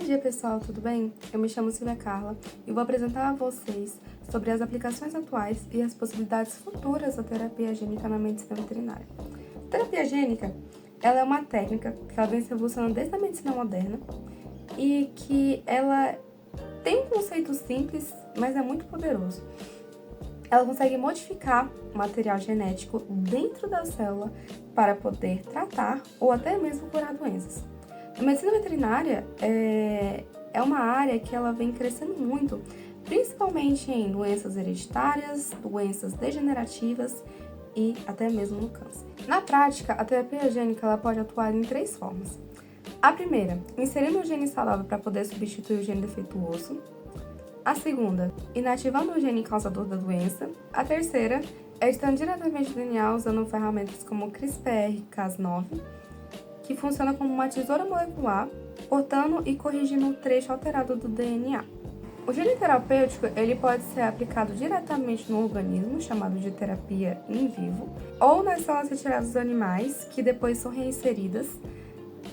dia, pessoal, tudo bem? Eu me chamo Silvia Carla e vou apresentar a vocês sobre as aplicações atuais e as possibilidades futuras da terapia gênica na medicina veterinária. A terapia gênica, ela é uma técnica que ela vem se evolucionando desde a medicina moderna e que ela tem um conceito simples, mas é muito poderoso. Ela consegue modificar o material genético dentro da célula para poder tratar ou até mesmo curar doenças. A medicina veterinária é uma área que ela vem crescendo muito, principalmente em doenças hereditárias, doenças degenerativas e até mesmo no câncer. Na prática, a terapia gênica ela pode atuar em 3 formas. A primeira, inserindo o gene saudável para poder substituir o gene defeituoso. A segunda, inativando o gene causador da doença. A terceira, editando diretamente o DNA usando ferramentas como CRISPR-Cas9, que funciona como uma tesoura molecular, cortando e corrigindo um trecho alterado do DNA. O gene terapêutico ele pode ser aplicado diretamente no organismo, chamado de terapia in vivo, ou nas células retiradas dos animais, que depois são reinseridas,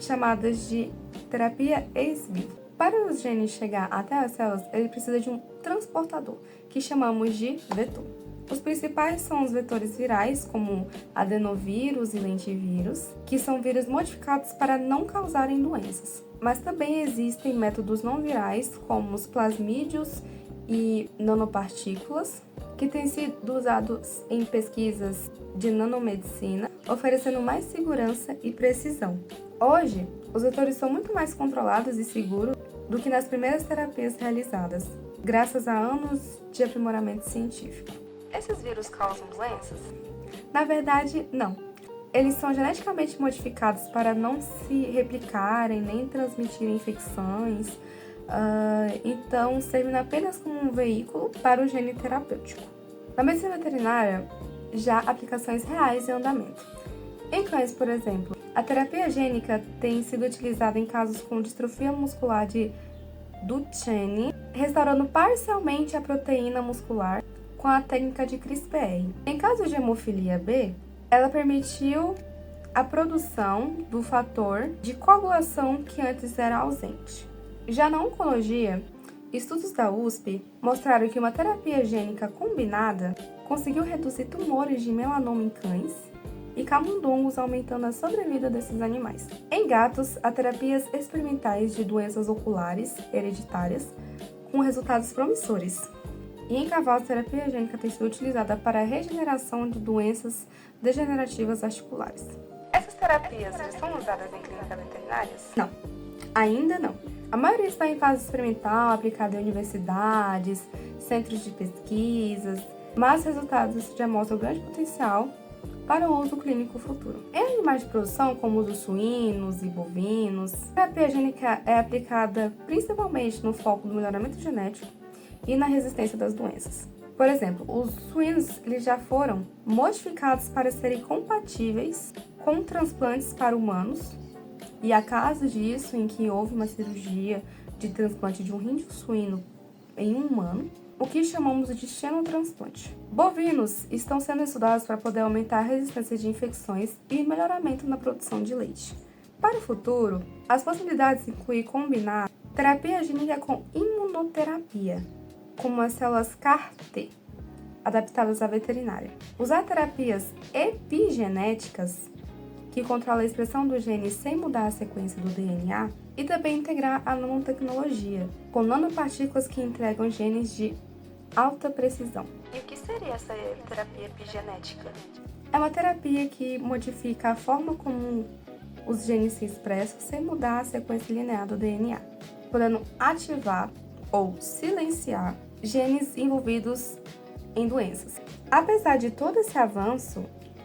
chamadas de terapia ex vivo. Para os genes chegar até as células, ele precisa de um transportador, que chamamos de vetor. Os principais são os vetores virais, como adenovírus e lentivírus, que são vírus modificados para não causarem doenças. Mas também existem métodos não virais, como os plasmídios e nanopartículas, que têm sido usados em pesquisas de nanomedicina, oferecendo mais segurança e precisão. Hoje, os vetores são muito mais controlados e seguros do que nas primeiras terapias realizadas, graças a anos de aprimoramento científico. Esses vírus causam doenças? Na verdade, não. Eles são geneticamente modificados para não se replicarem nem transmitirem infecções, então servem apenas como um veículo para o gene terapêutico. Na medicina veterinária, já há aplicações reais em andamento. Em cães, por exemplo, a terapia gênica tem sido utilizada em casos com distrofia muscular de Duchenne, restaurando parcialmente a proteína muscular com a técnica de CRISPR. Em caso de hemofilia B, ela permitiu a produção do fator de coagulação que antes era ausente. Já na oncologia, estudos da USP mostraram que uma terapia gênica combinada conseguiu reduzir tumores de melanoma em cães e camundongos, aumentando a sobrevida desses animais. Em gatos, há terapias experimentais de doenças oculares hereditárias com resultados promissores. E em cavalos, a terapia gênica tem sido utilizada para a regeneração de doenças degenerativas articulares. Essas terapias já são usadas em clínicas veterinárias? Não, ainda não. A maioria está em fase experimental, aplicada em universidades, centros de pesquisas, mas resultados já mostram grande potencial para o uso clínico futuro. Em animais de produção, como os suínos e bovinos, a terapia gênica é aplicada principalmente no foco do melhoramento genético e na resistência das doenças. Por exemplo, os suínos eles já foram modificados para serem compatíveis com transplantes para humanos, e há casos disso em que houve uma cirurgia de transplante de um rim de suíno em um humano, o que chamamos de xenotransplante. Bovinos estão sendo estudados para poder aumentar a resistência de infecções e melhoramento na produção de leite. Para o futuro, as possibilidades incluem combinar terapia gênica com imunoterapia, como as células CAR-T, adaptadas à veterinária. Usar terapias epigenéticas, que controlam a expressão do gene sem mudar a sequência do DNA, e também integrar a nanotecnologia, com nanopartículas que entregam genes de alta precisão. E o que seria essa terapia epigenética? É uma terapia que modifica a forma como os genes se expressam sem mudar a sequência linear do DNA, podendo ativar ou silenciar genes envolvidos em doenças. Apesar de todo esse avanço,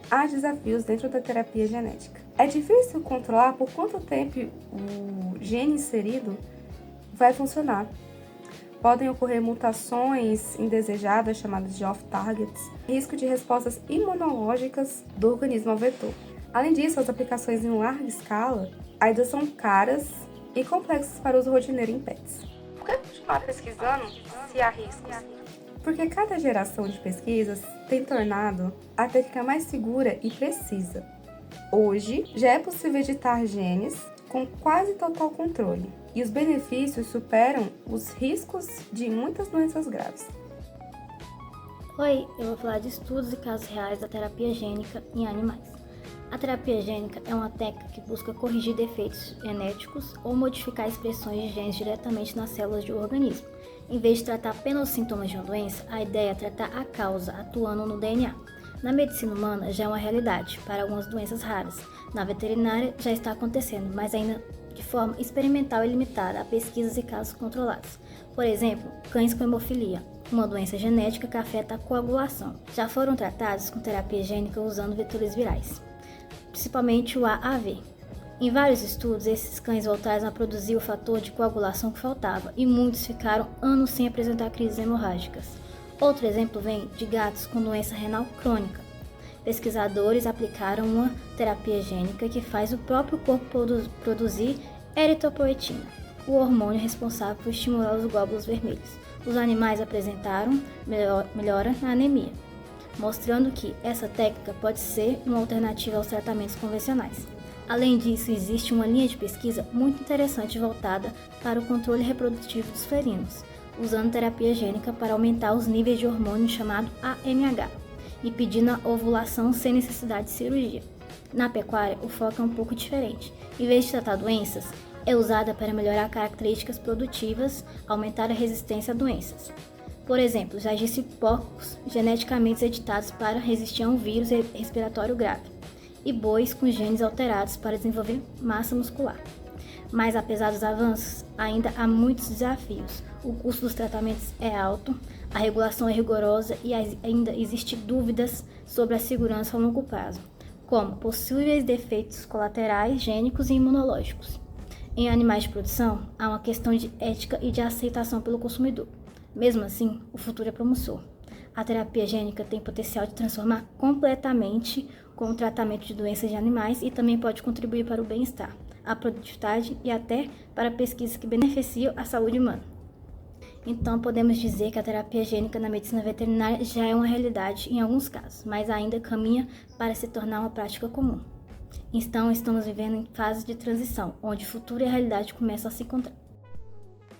há desafios dentro da terapia genética. É difícil controlar por quanto tempo o gene inserido vai funcionar. Podem ocorrer mutações indesejadas, chamadas de off-targets, risco de respostas imunológicas do organismo ao vetor. Além disso, as aplicações em larga escala ainda são caras e complexas para o uso rotineiro em pets. Por que continuar pesquisando se há riscos? Porque cada geração de pesquisas tem tornado a técnica mais segura e precisa. Hoje, já é possível editar genes com quase total controle, e os benefícios superam os riscos de muitas doenças graves. Oi, eu vou falar de estudos e casos reais da terapia gênica em animais. A terapia gênica é uma técnica que busca corrigir defeitos genéticos ou modificar expressões de genes diretamente nas células do organismo. Em vez de tratar apenas os sintomas de uma doença, a ideia é tratar a causa, atuando no DNA. Na medicina humana já é uma realidade para algumas doenças raras. Na veterinária já está acontecendo, mas ainda de forma experimental e limitada a pesquisas e casos controlados. Por exemplo, cães com hemofilia, uma doença genética que afeta a coagulação. Já foram tratados com terapia gênica usando vetores virais, principalmente o AAV. Em vários estudos, esses cães voltaram a produzir o fator de coagulação que faltava e muitos ficaram anos sem apresentar crises hemorrágicas. Outro exemplo vem de gatos com doença renal crônica. Pesquisadores aplicaram uma terapia gênica que faz o próprio corpo produzir eritropoetina, o hormônio responsável por estimular os glóbulos vermelhos. Os animais apresentaram melhora na anemia, mostrando que essa técnica pode ser uma alternativa aos tratamentos convencionais. Além disso, existe uma linha de pesquisa muito interessante voltada para o controle reprodutivo dos felinos, usando terapia gênica para aumentar os níveis de hormônio chamado AMH e pedindo a ovulação sem necessidade de cirurgia. Na pecuária, o foco é um pouco diferente. Em vez de tratar doenças, é usada para melhorar características produtivas, aumentar a resistência a doenças. Por exemplo, já existe porcos geneticamente editados para resistir a um vírus respiratório grave e bois com genes alterados para desenvolver massa muscular. Mas apesar dos avanços, ainda há muitos desafios. O custo dos tratamentos é alto, a regulação é rigorosa e ainda existem dúvidas sobre a segurança a longo prazo, como possíveis defeitos colaterais, gênicos e imunológicos. Em animais de produção, há uma questão de ética e de aceitação pelo consumidor. Mesmo assim, o futuro é promissor. A terapia gênica tem potencial de transformar completamente com o tratamento de doenças de animais e também pode contribuir para o bem-estar, a produtividade e até para pesquisas que beneficiam a saúde humana. Então, podemos dizer que a terapia gênica na medicina veterinária já é uma realidade em alguns casos, mas ainda caminha para se tornar uma prática comum. Então, estamos vivendo em fase de transição, onde o futuro e a realidade começam a se encontrar.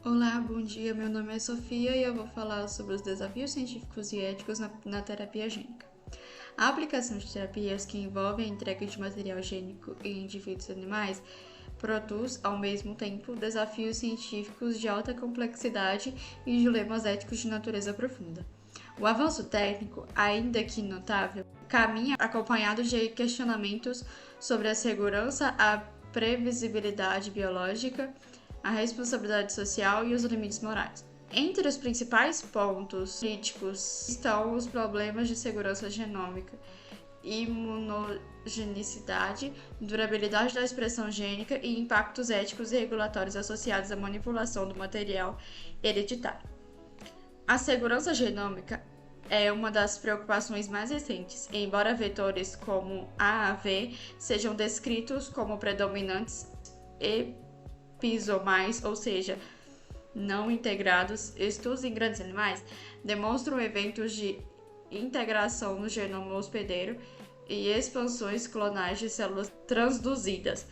Olá, bom dia. Meu nome é Sofia e eu vou falar sobre os desafios científicos e éticos na terapia gênica. A aplicação de terapias que envolvem a entrega de material gênico em indivíduos animais produz, ao mesmo tempo, desafios científicos de alta complexidade e dilemas éticos de natureza profunda. O avanço técnico, ainda que notável, caminha acompanhado de questionamentos sobre a segurança, a previsibilidade biológica, a responsabilidade social e os limites morais. Entre os principais pontos críticos estão os problemas de segurança genômica, imunogenicidade, durabilidade da expressão gênica e impactos éticos e regulatórios associados à manipulação do material hereditário. A segurança genômica é uma das preocupações mais recentes, embora vetores como AAV sejam descritos como predominantes episomais, ou seja, não integrados. Estudos em grandes animais demonstram eventos de integração no genoma hospedeiro e expansões clonais de células transduzidas.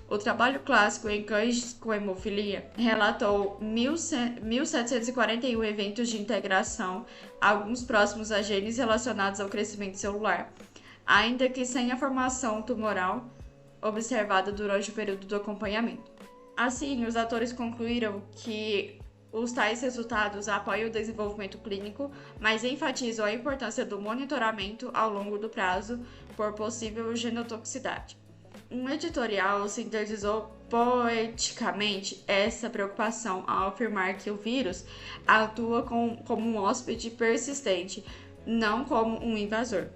O trabalho clássico em cães com hemofilia relatou 1.741 eventos de integração, alguns próximos a genes relacionados ao crescimento celular, ainda que sem a formação tumoral observada durante o período do acompanhamento. Assim, os autores concluíram que os tais resultados apoiam o desenvolvimento clínico, mas enfatizam a importância do monitoramento ao longo do prazo por possível genotoxicidade. Um editorial sintetizou poeticamente essa preocupação ao afirmar que o vírus atua como um hóspede persistente, não como um invasor.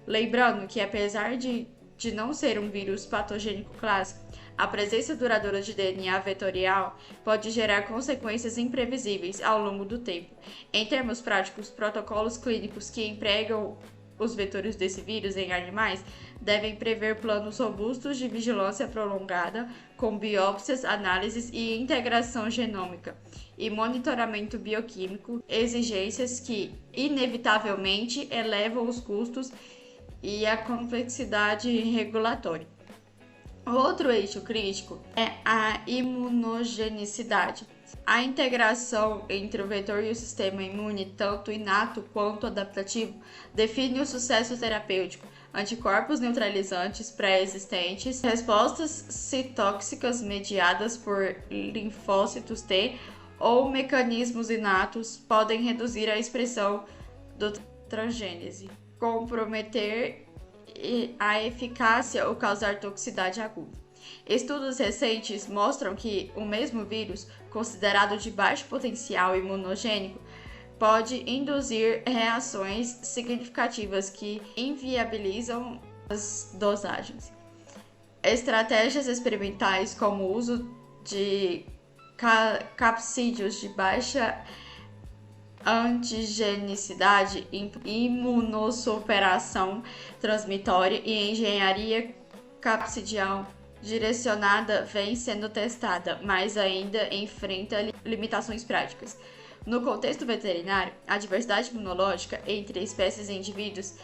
Lembrando que, apesar de não ser um vírus patogênico clássico, a presença duradoura de DNA vetorial pode gerar consequências imprevisíveis ao longo do tempo. Em termos práticos, protocolos clínicos que empregam os vetores desse vírus em animais devem prever planos robustos de vigilância prolongada, com biópsias, análises e integração genômica e monitoramento bioquímico, exigências que, inevitavelmente, elevam os custos e a complexidade regulatória. Outro eixo crítico é a imunogenicidade. A integração entre o vetor e o sistema imune, tanto inato quanto adaptativo, define o sucesso terapêutico. Anticorpos neutralizantes pré-existentes, respostas citóxicas mediadas por linfócitos T ou mecanismos inatos podem reduzir a expressão do transgênese, comprometer a eficácia ou causar toxicidade aguda. Estudos recentes mostram que o mesmo vírus, considerado de baixo potencial imunogênico, pode induzir reações significativas que inviabilizam as dosagens. Estratégias experimentais como o uso de capsídeos de baixa antigenicidade, imunossuperação transmitória e engenharia capsidial direcionada vem sendo testada, mas ainda enfrenta limitações práticas. No contexto veterinário, a diversidade imunológica entre espécies e indivíduos,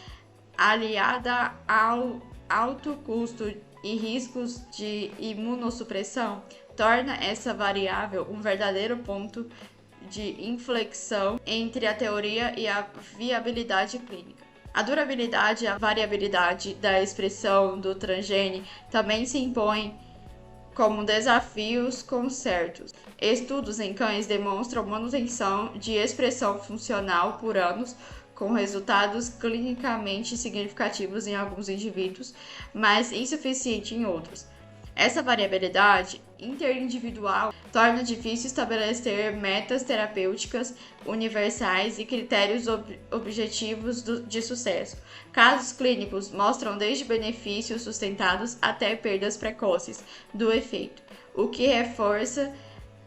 aliada ao alto custo e riscos de imunossupressão, torna essa variável um verdadeiro ponto de inflexão entre a teoria e a viabilidade clínica. A durabilidade e a variabilidade da expressão do transgene também se impõem como desafios concertos. Estudos em cães demonstram manutenção de expressão funcional por anos, com resultados clinicamente significativos em alguns indivíduos, mas insuficiente em outros. Essa variabilidade interindividual torna difícil estabelecer metas terapêuticas universais e critérios objetivos de sucesso. Casos clínicos mostram desde benefícios sustentados até perdas precoces do efeito, o que reforça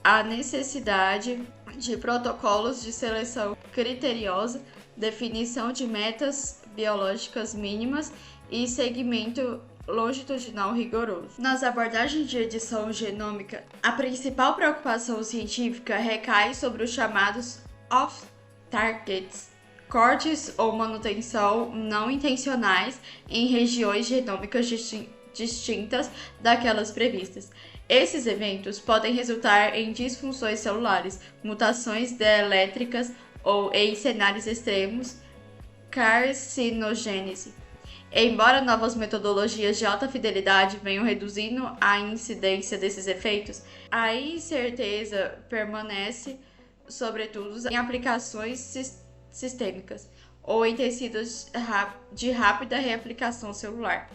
a necessidade de protocolos de seleção criteriosa, definição de metas biológicas mínimas e segmento longitudinal rigoroso. Nas abordagens de edição genômica, a principal preocupação científica recai sobre os chamados off-targets, cortes ou manutenção não intencionais em regiões genômicas distintas daquelas previstas. Esses eventos podem resultar em disfunções celulares, mutações elétricas ou, em cenários extremos, carcinogênese. Embora novas metodologias de alta fidelidade venham reduzindo a incidência desses efeitos, a incerteza permanece, sobretudo em aplicações sistêmicas ou em tecidos de rápida reaplicação celular.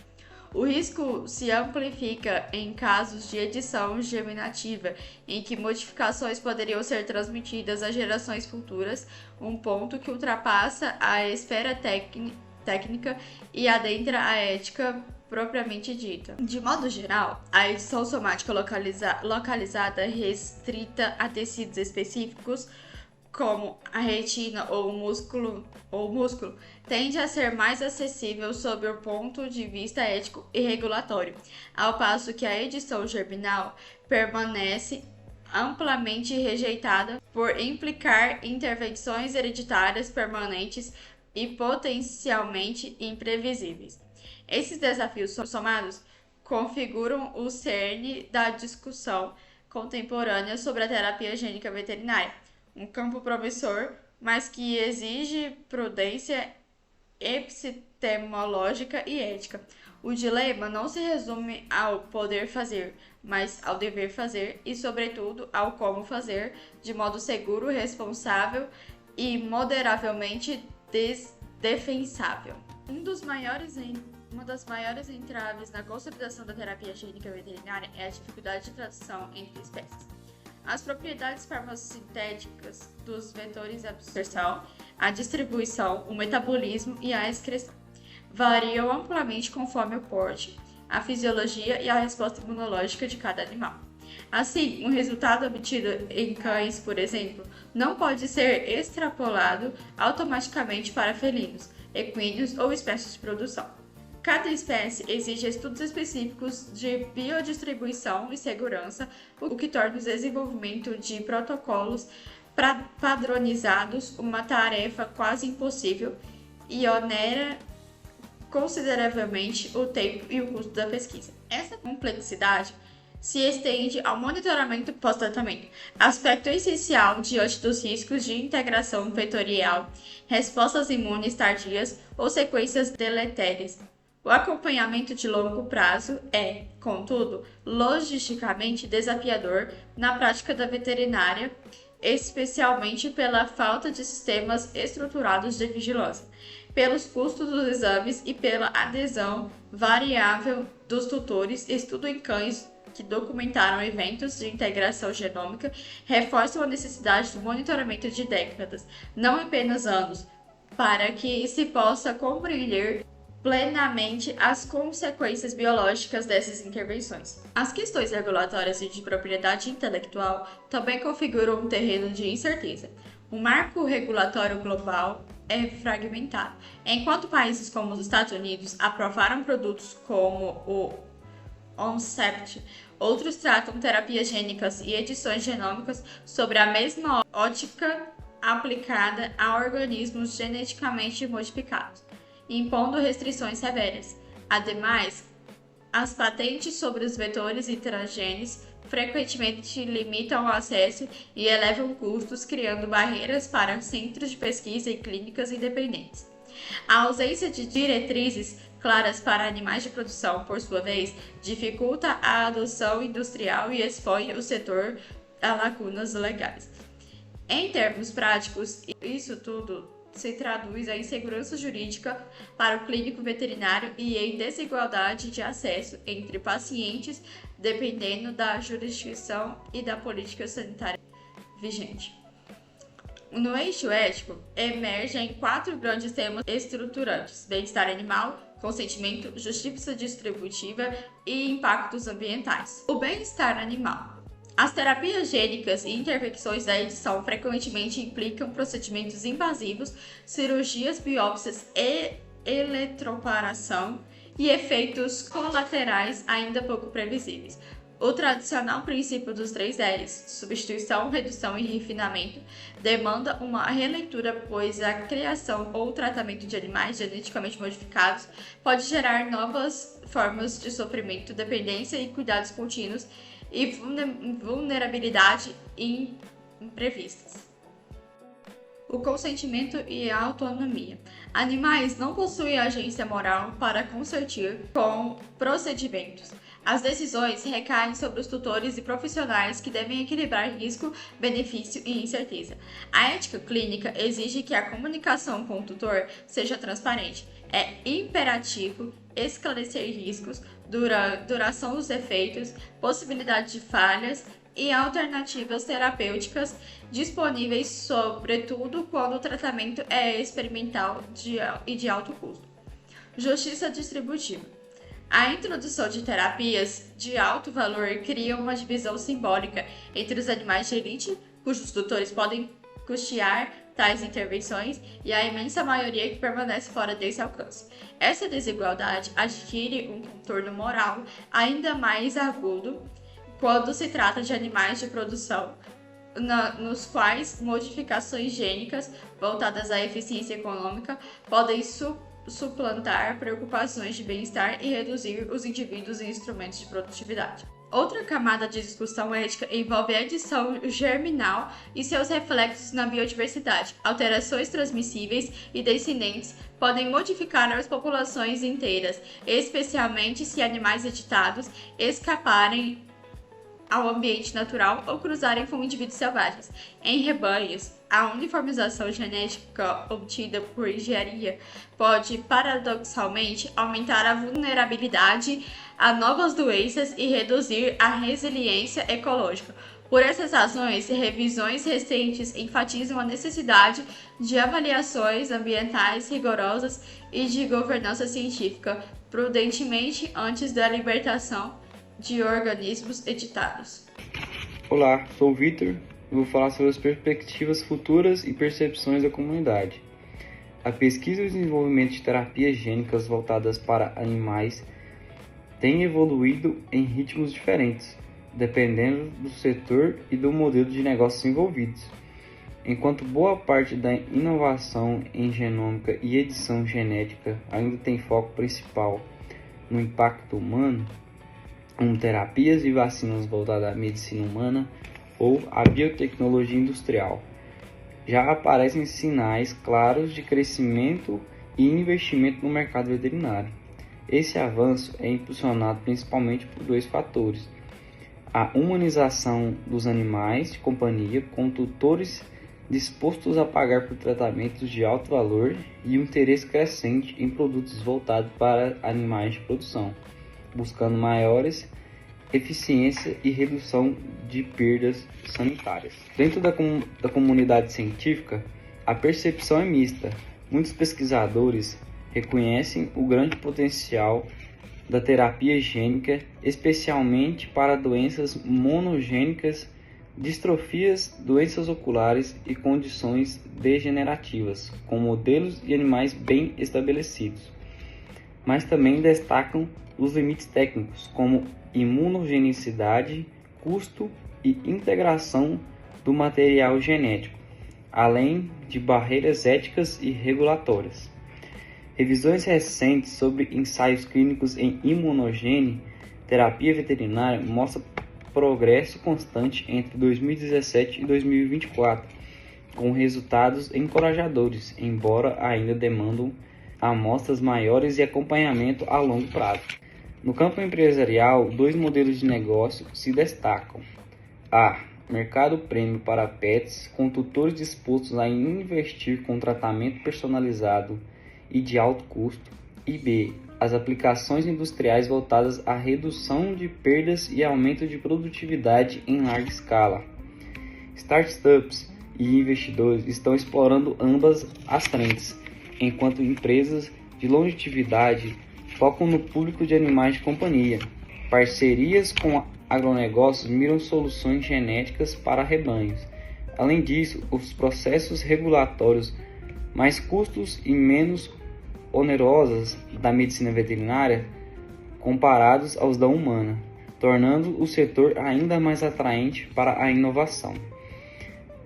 O risco se amplifica em casos de edição germinativa, em que modificações poderiam ser transmitidas a gerações futuras, um ponto que ultrapassa a esfera técnica e adentra a ética propriamente dita. De modo geral, a edição somática localizada restrita a tecidos específicos, como a retina ou o músculo, tende a ser mais acessível sob o ponto de vista ético e regulatório, ao passo que a edição germinal permanece amplamente rejeitada por implicar intervenções hereditárias permanentes e potencialmente imprevisíveis. Esses desafios somados configuram o cerne da discussão contemporânea sobre a terapia gênica veterinária, um campo promissor, mas que exige prudência epistemológica e ética. O dilema não se resume ao poder fazer, mas ao dever fazer e, sobretudo, ao como fazer, de modo seguro, responsável e moderavelmente defensável. Uma das maiores entraves na consolidação da terapia gênica veterinária é a dificuldade de tradução entre espécies. As propriedades farmacosintéticas dos vetores de absorção, a distribuição, o metabolismo e a excreção variam amplamente conforme o porte, a fisiologia e a resposta imunológica de cada animal. Assim, um resultado obtido em cães, por exemplo, não pode ser extrapolado automaticamente para felinos, equinos ou espécies de produção. Cada espécie exige estudos específicos de biodistribuição e segurança, o que torna o desenvolvimento de protocolos padronizados uma tarefa quase impossível e onera consideravelmente o tempo e o custo da pesquisa. Essa complexidade se estende ao monitoramento pós-tratamento, aspecto essencial diante dos riscos de integração vetorial, respostas imunes tardias ou sequências deletérias. O acompanhamento de longo prazo é, contudo, logisticamente desafiador na prática da veterinária, especialmente pela falta de sistemas estruturados de vigilância, pelos custos dos exames e pela adesão variável dos tutores. Estudo em cães que documentaram eventos de integração genômica reforçam a necessidade do monitoramento de décadas, não apenas anos, para que se possa compreender plenamente as consequências biológicas dessas intervenções. As questões regulatórias e de propriedade intelectual também configuram um terreno de incerteza. O marco regulatório global é fragmentado. Enquanto países como os Estados Unidos aprovaram produtos como o ONCEPT, outros tratam terapias gênicas e edições genômicas sobre a mesma ótica aplicada a organismos geneticamente modificados, impondo restrições severas. Ademais, as patentes sobre os vetores e transgênios frequentemente limitam o acesso e elevam custos, criando barreiras para centros de pesquisa e clínicas independentes. A ausência de diretrizes claras para animais de produção, por sua vez, dificulta a adoção industrial e expõe o setor a lacunas legais. Em termos práticos, isso tudo se traduz em insegurança jurídica para o clínico veterinário e em desigualdade de acesso entre pacientes, dependendo da jurisdição e da política sanitária vigente. No eixo ético, emergem 4 grandes temas estruturantes: bem-estar animal, consentimento, justiça distributiva e impactos ambientais. O bem-estar animal. As terapias gênicas e intervenções da edição frequentemente implicam procedimentos invasivos, cirurgias, biópsias e eletroporação e efeitos colaterais ainda pouco previsíveis. O tradicional princípio dos 3 Ls, substituição, redução e refinamento, demanda uma releitura, pois a criação ou tratamento de animais geneticamente modificados pode gerar novas formas de sofrimento, dependência e cuidados contínuos e vulnerabilidade imprevistas. O consentimento e a autonomia. Animais não possuem agência moral para consentir com procedimentos. As decisões recaem sobre os tutores e profissionais que devem equilibrar risco, benefício e incerteza. A ética clínica exige que a comunicação com o tutor seja transparente. É imperativo esclarecer riscos, duração dos efeitos, possibilidade de falhas e alternativas terapêuticas disponíveis, sobretudo quando o tratamento é experimental e de alto custo. Justiça distributiva. A introdução de terapias de alto valor cria uma divisão simbólica entre os animais de elite, cujos tutores podem custear tais intervenções, e a imensa maioria que permanece fora desse alcance. Essa desigualdade adquire um contorno moral ainda mais agudo quando se trata de animais de produção, nos quais modificações gênicas voltadas à eficiência econômica podem suplantar preocupações de bem-estar e reduzir os indivíduos em instrumentos de produtividade. Outra camada de discussão ética envolve a edição germinal e seus reflexos na biodiversidade. Alterações transmissíveis e descendentes podem modificar as populações inteiras, especialmente se animais editados escaparem ao ambiente natural ou cruzarem com indivíduos selvagens. Em rebanhos, a uniformização genética obtida por engenharia pode, paradoxalmente, aumentar a vulnerabilidade a novas doenças e reduzir a resiliência ecológica. Por essas razões, revisões recentes enfatizam a necessidade de avaliações ambientais rigorosas e de governança científica prudentemente antes da libertação de organismos editados. Olá, sou o Vitor e vou falar sobre as perspectivas futuras e percepções da comunidade. A pesquisa e o desenvolvimento de terapias gênicas voltadas para animais tem evoluído em ritmos diferentes, dependendo do setor e do modelo de negócios envolvidos. Enquanto boa parte da inovação em genômica e edição genética ainda tem foco principal no impacto humano, como terapias e vacinas voltadas à medicina humana ou à biotecnologia industrial. Já aparecem sinais claros de crescimento e investimento no mercado veterinário. Esse avanço é impulsionado principalmente por dois fatores: a humanização dos animais de companhia, com tutores dispostos a pagar por tratamentos de alto valor, e um interesse crescente em produtos voltados para animais de produção, buscando maiores eficiência e redução de perdas sanitárias. Dentro da comunidade científica, a percepção é mista. Muitos pesquisadores reconhecem o grande potencial da terapia gênica, especialmente para doenças monogênicas, distrofias, doenças oculares e condições degenerativas, com modelos de animais bem estabelecidos. Mas também destacam os limites técnicos, como imunogenicidade, custo e integração do material genético, além de barreiras éticas e regulatórias. Revisões recentes sobre ensaios clínicos em imunogene, terapia veterinária, mostram progresso constante entre 2017 e 2024, com resultados encorajadores, embora ainda demandam amostras maiores e acompanhamento a longo prazo. No campo empresarial, dois modelos de negócio se destacam: A. Mercado premium para pets, com tutores dispostos a investir com tratamento personalizado e de alto custo, e B. As aplicações industriais voltadas à redução de perdas e aumento de produtividade em larga escala. Startups e investidores estão explorando ambas as frentes, enquanto empresas de longevidade focam no público de animais de companhia. Parcerias com agronegócios miram soluções genéticas para rebanhos. Além disso, os processos regulatórios mais custos e menos onerosas da medicina veterinária comparados aos da humana, tornando o setor ainda mais atraente para a inovação.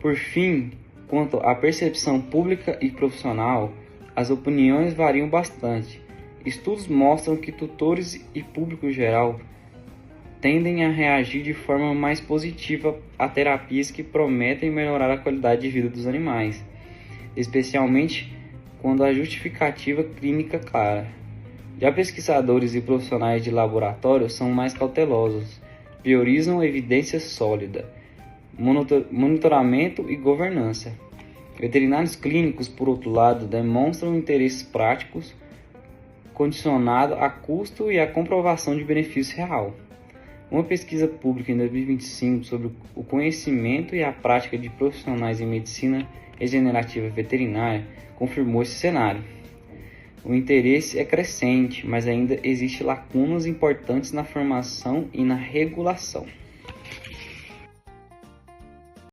Por fim, quanto à percepção pública e profissional, as opiniões variam bastante. Estudos mostram que tutores e público geral tendem a reagir de forma mais positiva a terapias que prometem melhorar a qualidade de vida dos animais, especialmente quando a justificativa clínica é clara. Já pesquisadores e profissionais de laboratório são mais cautelosos, priorizam evidência sólida, monitoramento e governança. Veterinários clínicos, por outro lado, demonstram interesses práticos, condicionado a custo e a comprovação de benefício real. Uma pesquisa pública em 2025 sobre o conhecimento e a prática de profissionais em medicina regenerativa veterinária confirmou esse cenário. O interesse é crescente, mas ainda existem lacunas importantes na formação e na regulação.